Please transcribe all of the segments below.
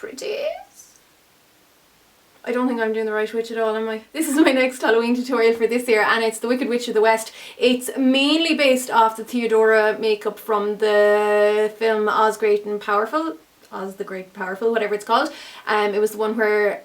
pretty. I don't think I'm doing the right witch at all, am I? This is my next Halloween tutorial for this year, and it's the Wicked Witch of the West. It's mainly based off the Theodora makeup from the film Oz the Great and Powerful, whatever it's called. It was the one where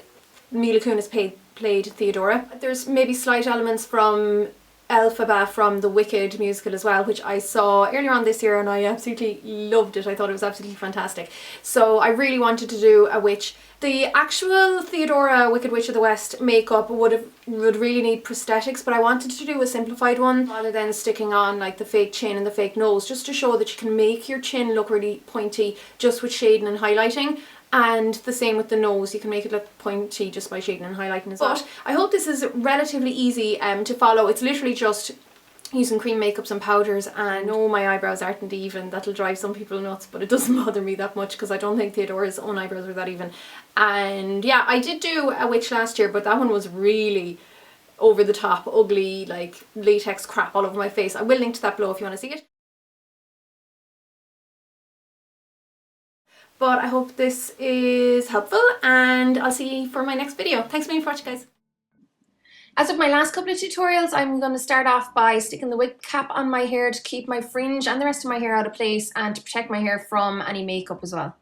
Mila Kunis played Theodora. There's maybe slight elements from Elphaba from the Wicked musical as well, which I saw earlier on this year and I absolutely loved it. I thought it was absolutely fantastic. So I really wanted to do a witch. The actual Theodora Wicked Witch of the West makeup would really need prosthetics, but I wanted to do a simplified one rather than sticking on like the fake chin and the fake nose, just to show that you can make your chin look really pointy just with shading and highlighting. And the same with the nose, you can make it look pointy just by shading and highlighting as well. But I hope this is relatively easy to follow. It's literally just using cream makeups and powders, and I know my eyebrows aren't even. That'll drive some people nuts, but it doesn't bother me that much because I don't think Theodora's own eyebrows are that even. And yeah, I did do a witch last year, but that one was really over the top, ugly, like latex crap all over my face. I will link to that below if you want to see it. But I hope this is helpful, and I'll see you for my next video. Thanks a million for watching, guys. As with my last couple of tutorials, I'm going to start off by sticking the wig cap on my hair to keep my fringe and the rest of my hair out of place and to protect my hair from any makeup as well.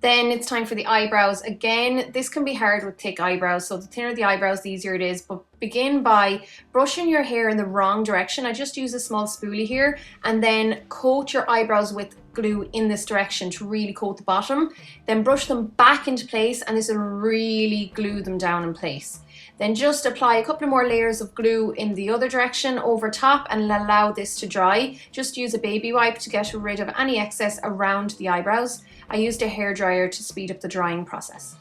Then it's time for the eyebrows. Again, this can be hard with thick eyebrows, so the thinner the eyebrows, the easier it is. But begin by brushing your hair in the wrong direction. I just use a small spoolie here, and then coat your eyebrows with glue in this direction to really coat the bottom. Then brush them back into place, and this will really glue them down in place. Then just apply a couple of more layers of glue in the other direction over top and allow this to dry. Just use a baby wipe to get rid of any excess around the eyebrows. I used a hairdryer to speed up the drying process.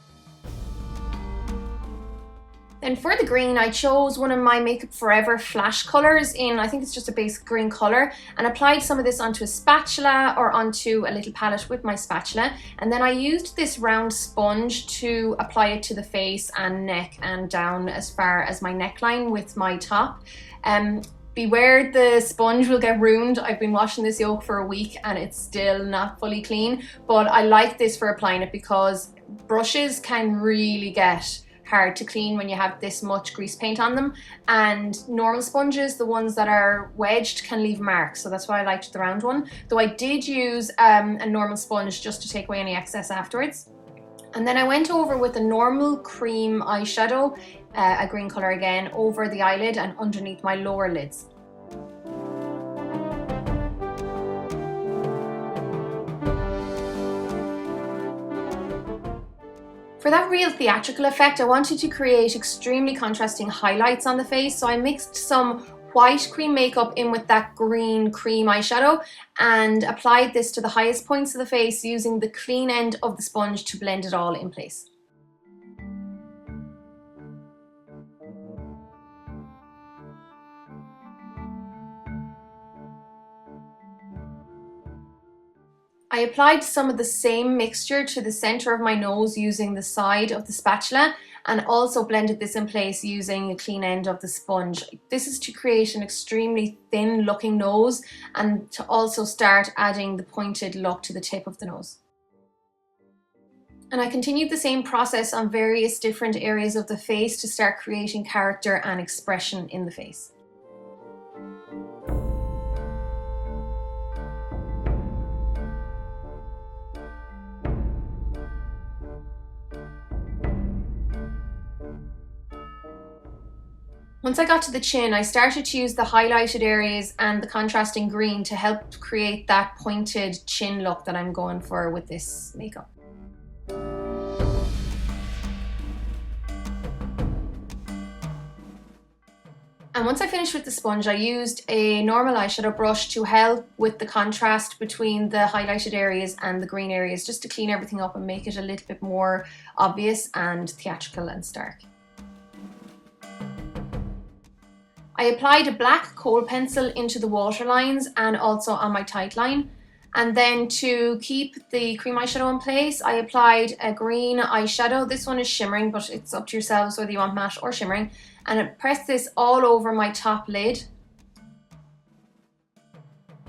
Then for the green, I chose one of my MakeupForever flash colours in, I think it's just a basic green colour, and applied some of this onto a spatula or onto a little palette with my spatula. And then I used this round sponge to apply it to the face and neck and down as far as my neckline with my top. Beware, the sponge will get ruined. I've been washing this yoke for a week and it's still not fully clean, but I like this for applying it because brushes can really get hard to clean when you have this much grease paint on them, and normal sponges, the ones that are wedged, can leave marks, so that's why I liked the round one. Though I did use a normal sponge just to take away any excess afterwards. And then I went over with a normal cream eyeshadow, a green colour again, over the eyelid and underneath my lower lids. For that real theatrical effect, I wanted to create extremely contrasting highlights on the face, so I mixed some white cream makeup in with that green cream eyeshadow and applied this to the highest points of the face using the clean end of the sponge to blend it all in place. I applied some of the same mixture to the center of my nose using the side of the spatula, and also blended this in place using a clean end of the sponge. This is to create an extremely thin looking nose and to also start adding the pointed look to the tip of the nose. And I continued the same process on various different areas of the face to start creating character and expression in the face. Once I got to the chin, I started to use the highlighted areas and the contrasting green to help create that pointed chin look that I'm going for with this makeup. And once I finished with the sponge, I used a normal eyeshadow brush to help with the contrast between the highlighted areas and the green areas, just to clean everything up and make it a little bit more obvious and theatrical and stark. I applied a black Kohl pencil into the waterlines and also on my tight line. And then to keep the cream eyeshadow in place, I applied a green eyeshadow. This one is shimmering, but it's up to yourselves whether you want matte or shimmering. And I pressed this all over my top lid.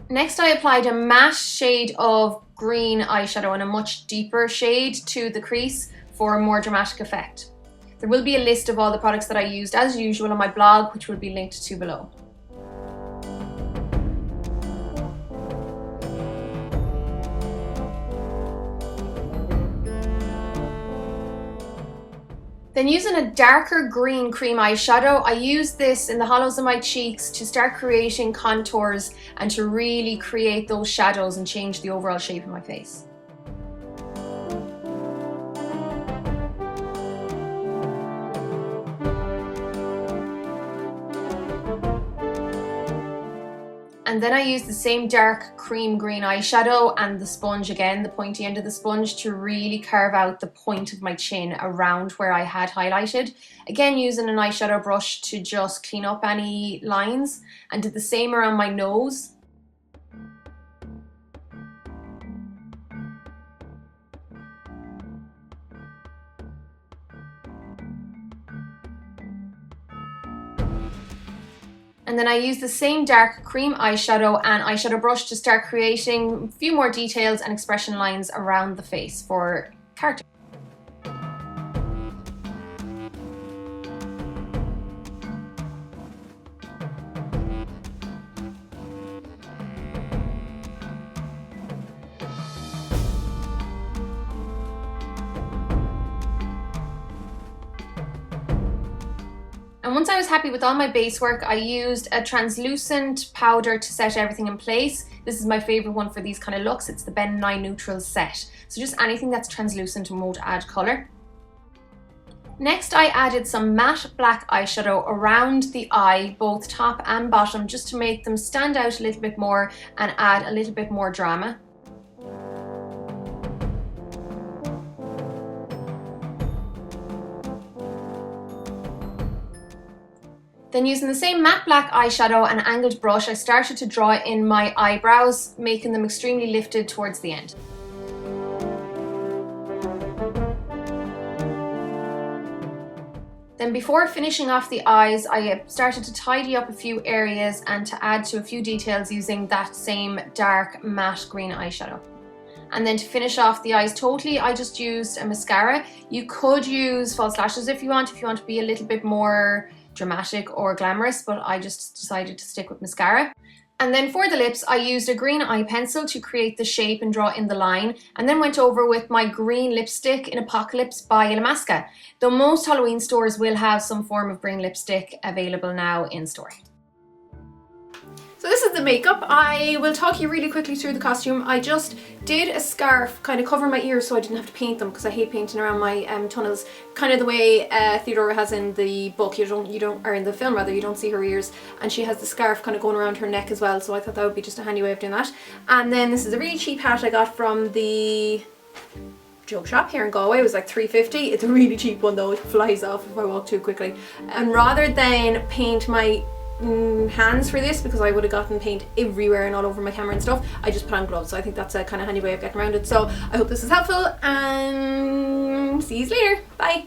Next, I applied a matte shade of green eyeshadow in a much deeper shade to the crease for a more dramatic effect. There will be a list of all the products that I used as usual on my blog, which will be linked to below. Then using a darker green cream eyeshadow, I used this in the hollows of my cheeks to start creating contours and to really create those shadows and change the overall shape of my face. And then I used the same dark cream green eyeshadow and the sponge again, the pointy end of the sponge, to really carve out the point of my chin around where I had highlighted. Again, using an eyeshadow brush to just clean up any lines, and did the same around my nose. And then I used the same dark cream eyeshadow and eyeshadow brush to start creating a few more details and expression lines around the face for character. And once I was happy with all my base work, I used a translucent powder to set everything in place. This is my favorite one for these kind of looks. It's the Ben Nye Neutral set. So just anything that's translucent and won't add color. Next, I added some matte black eyeshadow around the eye, both top and bottom, just to make them stand out a little bit more and add a little bit more drama. Then using the same matte black eyeshadow and angled brush, I started to draw in my eyebrows, making them extremely lifted towards the end. Then before finishing off the eyes, I started to tidy up a few areas and to add to a few details using that same dark matte green eyeshadow. And then to finish off the eyes totally, I just used a mascara. You could use false lashes if you want to be a little bit more dramatic or glamorous, but I just decided to stick with mascara. And then for the lips, I used a green eye pencil to create the shape and draw in the line, and then went over with my green lipstick in Apocalypse by Illamasqua, though most Halloween stores will have some form of green lipstick available now in store. So this is the makeup. I will talk you really quickly through the costume. I just did a scarf kind of covering my ears so I didn't have to paint them, because I hate painting around my tunnels. Kind of the way Theodora has in the book, or in the film rather, you don't see her ears, and she has the scarf kind of going around her neck as well, so I thought that would be just a handy way of doing that. And then this is a really cheap hat I got from the joke shop here in Galway. It was like $3.50. It's a really cheap one though, it flies off if I walk too quickly. And rather than paint my hands for this, because I would have gotten paint everywhere and all over my camera and stuff, I just put on gloves. So I think that's a kind of handy way of getting around it. So I hope this is helpful, and see you later. Bye.